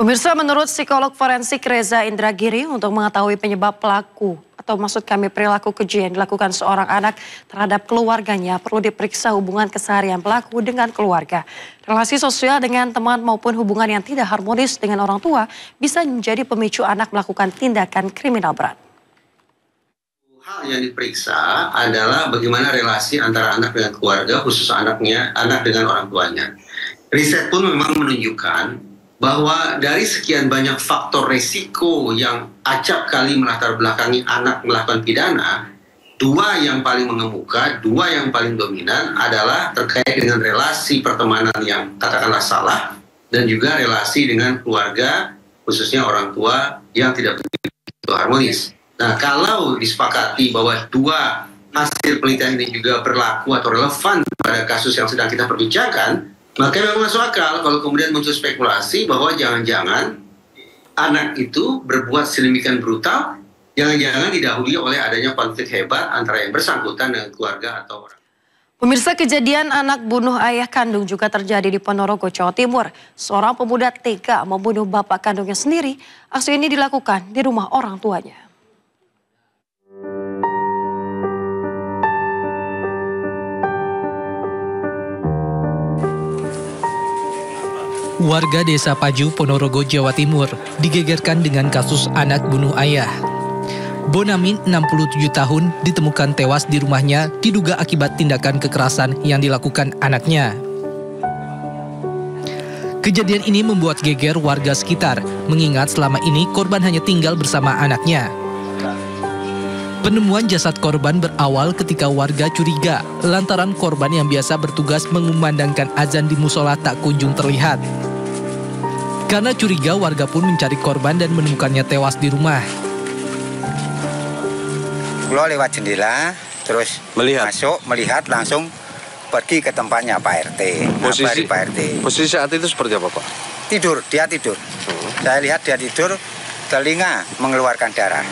Pemirsa, menurut psikolog forensik Reza Indragiri, untuk mengetahui penyebab pelaku atau maksud kami perilaku keji yang dilakukan seorang anak terhadap keluarganya, perlu diperiksa hubungan keseharian pelaku dengan keluarga. Relasi sosial dengan teman maupun hubungan yang tidak harmonis dengan orang tua bisa menjadi pemicu anak melakukan tindakan kriminal berat. Hal yang diperiksa adalah bagaimana relasi antara anak dengan keluarga, khusus anak dengan orang tuanya. Riset pun memang menunjukkan bahwa dari sekian banyak faktor resiko yang acap kali melatar belakangi anak melakukan pidana, dua yang paling mengemuka, dua yang paling dominan adalah terkait dengan relasi pertemanan yang katakanlah salah, dan juga relasi dengan keluarga, khususnya orang tua yang tidak begitu harmonis. Nah, kalau disepakati bahwa dua hasil penelitian ini juga berlaku atau relevan pada kasus yang sedang kita perbincangkan, maka memang masuk akal kalau kemudian muncul spekulasi bahwa jangan-jangan anak itu berbuat sedemikian brutal, jangan-jangan didahului oleh adanya konflik hebat antara yang bersangkutan dengan keluarga atau orang. Pemirsa, kejadian anak bunuh ayah kandung juga terjadi di Ponorogo, Jawa Timur. Seorang pemuda tega membunuh bapak kandungnya sendiri. Aksi ini dilakukan di rumah orang tuanya. Warga Desa Paju, Ponorogo, Jawa Timur digegerkan dengan kasus anak bunuh ayah. Bonamin, 67 tahun, ditemukan tewas di rumahnya diduga akibat tindakan kekerasan yang dilakukan anaknya. Kejadian ini membuat geger warga sekitar, mengingat selama ini korban hanya tinggal bersama anaknya. Penemuan jasad korban berawal ketika warga curiga lantaran korban yang biasa bertugas mengumandangkan azan di musola tak kunjung terlihat. Karena curiga, warga pun mencari korban dan menemukannya tewas di rumah. Lo lewat jendela, terus masuk, melihat, langsung pergi ke tempatnya Pak RT. Posisi saat itu seperti apa, Pak? Tidur, dia tidur. Saya lihat dia tidur, telinga mengeluarkan darah.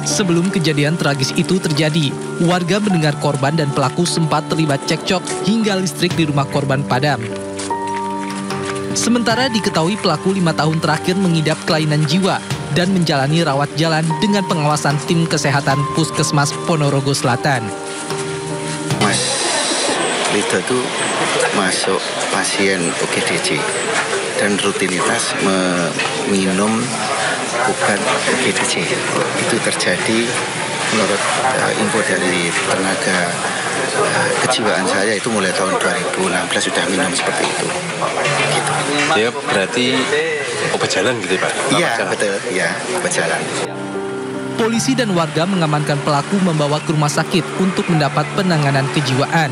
Sebelum kejadian tragis itu terjadi, warga mendengar korban dan pelaku sempat terlibat cekcok hingga listrik di rumah korban padam. Sementara diketahui pelaku 5 tahun terakhir mengidap kelainan jiwa dan menjalani rawat jalan dengan pengawasan tim kesehatan Puskesmas Ponorogo Selatan. Mas Lido itu masuk pasien UGDJ dan rutinitas meminum obat UGDJ. Itu terjadi menurut info dari tenaga kejiwaan saya itu mulai tahun 2016 sudah minum seperti itu. Gitu. Dia berarti obat jalan gitu Pak? Iya betul, ya obat jalan. Polisi dan warga mengamankan pelaku membawa ke rumah sakit untuk mendapat penanganan kejiwaan.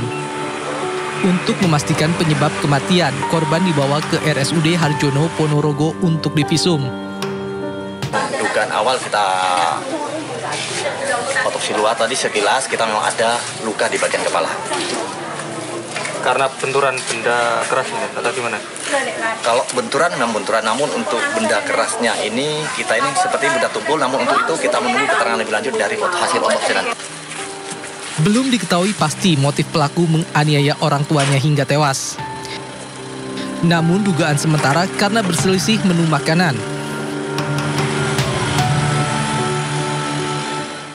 Untuk memastikan penyebab kematian, korban dibawa ke RSUD Harjono, Ponorogo untuk divisum. Dugaan awal kita otopsi luar tadi sekilas kita memang ada luka di bagian kepala. Karena benturan benda keras ini atau gimana? Kalau benturan memang benturan, namun untuk benda kerasnya ini kita ini seperti benda tumpul, namun untuk itu kita menunggu keterangan lebih lanjut dari hasil otopsi nanti. Belum diketahui pasti motif pelaku menganiaya orang tuanya hingga tewas. Namun dugaan sementara karena berselisih menu makanan.